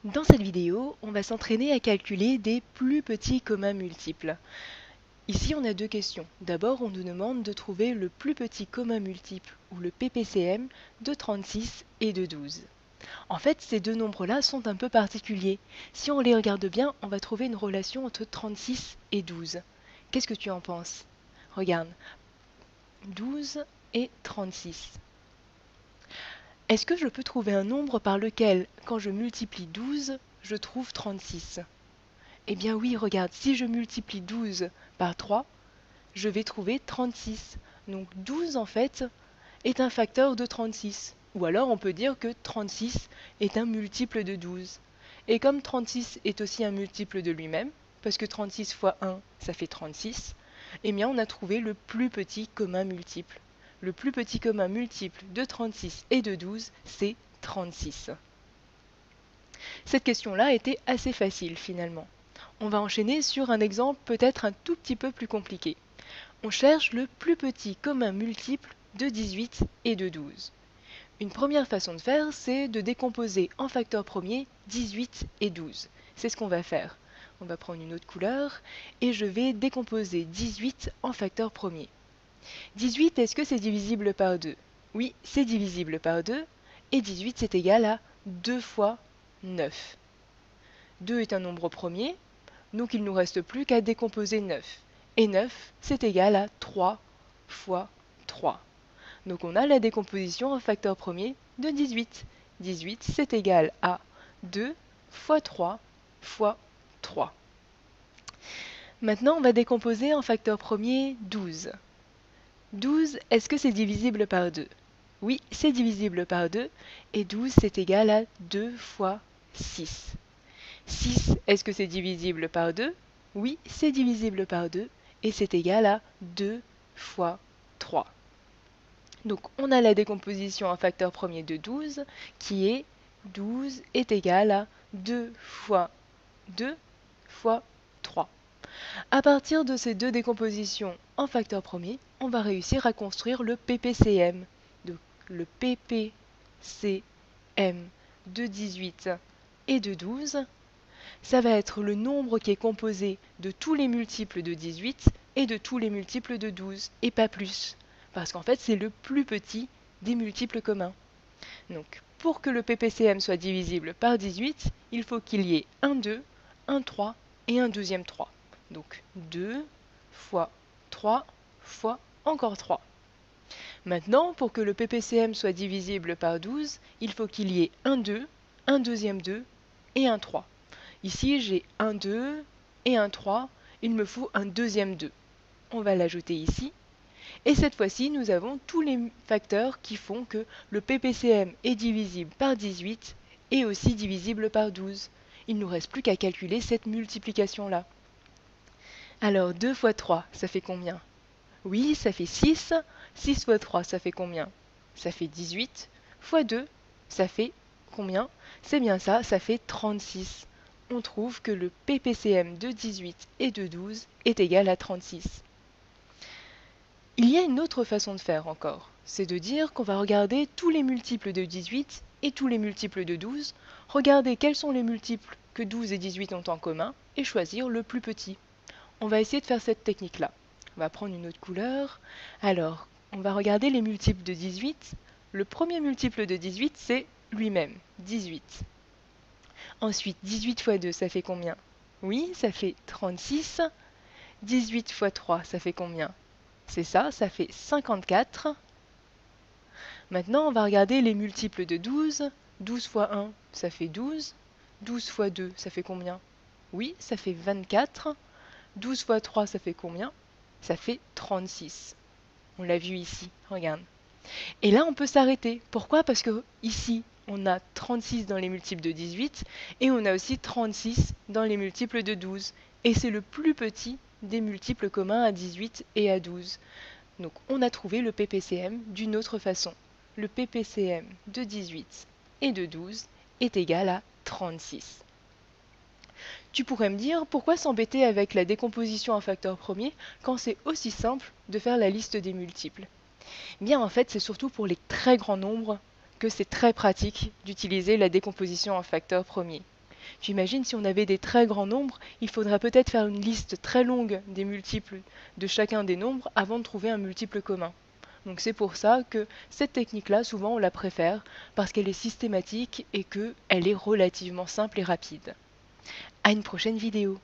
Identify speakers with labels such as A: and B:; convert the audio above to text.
A: Dans cette vidéo, on va s'entraîner à calculer des plus petits communs multiples. Ici, on a deux questions. D'abord, on nous demande de trouver le plus petit commun multiple, ou le PPCM, de 36 et de 12. En fait, ces deux nombres-là sont un peu particuliers. Si on les regarde bien, on va trouver une relation entre 36 et 12. Qu'est-ce que tu en penses? Regarde, 12 et 36. Est-ce que je peux trouver un nombre par lequel, quand je multiplie 12, je trouve 36? Eh bien oui, regarde, si je multiplie 12 par 3, je vais trouver 36. Donc 12 en fait est un facteur de 36. Ou alors on peut dire que 36 est un multiple de 12. Et comme 36 est aussi un multiple de lui-même, parce que 36 fois 1, ça fait 36, eh bien on a trouvé le plus petit commun multiple. Le plus petit commun multiple de 36 et de 12, c'est 36. Cette question-là était assez facile finalement. On va enchaîner sur un exemple peut-être un tout petit peu plus compliqué. On cherche le plus petit commun multiple de 18 et de 12. Une première façon de faire, c'est de décomposer en facteurs premiers 18 et 12. C'est ce qu'on va faire. On va prendre une autre couleur et je vais décomposer 18 en facteurs premiers. 18, est-ce que c'est divisible par 2? Oui, c'est divisible par 2 et 18 c'est égal à 2 fois 9. 2 est un nombre premier, donc il ne nous reste plus qu'à décomposer 9. Et 9, c'est égal à 3 fois 3. Donc on a la décomposition en facteur premier de 18. 18, c'est égal à 2 fois 3 fois 3. Maintenant, on va décomposer en facteur premier 12. 12, est-ce que c'est divisible par 2? Oui, c'est divisible par 2. Et 12, c'est égal à 2 fois 6. 6, est-ce que c'est divisible par 2? Oui, c'est divisible par 2 et c'est égal à 2 fois 3. Donc on a la décomposition en facteur premier de 12 qui est 12 est égal à 2 fois 2 fois 3. À partir de ces deux décompositions en facteur premier, on va réussir à construire le PPCM. Donc le PPCM de 18 et de 12, ça va être le nombre qui est composé de tous les multiples de 18 et de tous les multiples de 12, et pas plus. Parce qu'en fait, c'est le plus petit des multiples communs. Donc, pour que le PPCM soit divisible par 18, il faut qu'il y ait un 2, un 3 et un deuxième 3. Donc, 2 fois 3 fois encore 3. Maintenant, pour que le PPCM soit divisible par 12, il faut qu'il y ait un 2, un deuxième 2 et un 3. Ici, j'ai un 2 et un 3. Il me faut un deuxième 2. On va l'ajouter ici. Et cette fois-ci, nous avons tous les facteurs qui font que le PPCM est divisible par 18 et aussi divisible par 12. Il ne nous reste plus qu'à calculer cette multiplication-là. Alors, 2 fois 3, ça fait combien? Oui, ça fait 6. 6 fois 3, ça fait combien? Ça fait 18. Fois 2, ça fait combien? C'est bien ça, ça fait 36. On trouve que le PPCM de 18 et de 12 est égal à 36. Il y a une autre façon de faire encore, c'est de dire qu'on va regarder tous les multiples de 18 et tous les multiples de 12, regarder quels sont les multiples que 12 et 18 ont en commun et choisir le plus petit. On va essayer de faire cette technique-là. On va prendre une autre couleur. Alors, on va regarder les multiples de 18. Le premier multiple de 18, c'est lui-même, 18. Ensuite, 18 fois 2, ça fait combien? Oui, ça fait 36. 18 fois 3, ça fait combien? C'est ça, ça fait 54. Maintenant, on va regarder les multiples de 12. 12 fois 1, ça fait 12. 12 fois 2, ça fait combien? Oui, ça fait 24. 12 fois 3, ça fait combien? Ça fait 36. On l'a vu ici, regarde. Et là, on peut s'arrêter. Pourquoi? Parce que ici, on a 36 dans les multiples de 18 et on a aussi 36 dans les multiples de 12. Et c'est le plus petit des multiples communs à 18 et à 12. Donc on a trouvé le PPCM d'une autre façon. Le PPCM de 18 et de 12 est égal à 36. Tu pourrais me dire pourquoi s'embêter avec la décomposition en facteurs premiers quand c'est aussi simple de faire la liste des multiples? Bien en fait c'est surtout pour les très grands nombres que c'est très pratique d'utiliser la décomposition en facteurs premiers. Tu imagines si on avait des très grands nombres, il faudrait peut-être faire une liste très longue des multiples de chacun des nombres avant de trouver un multiple commun. Donc c'est pour ça que cette technique-là, souvent on la préfère, parce qu'elle est systématique et qu'elle est relativement simple et rapide. À une prochaine vidéo.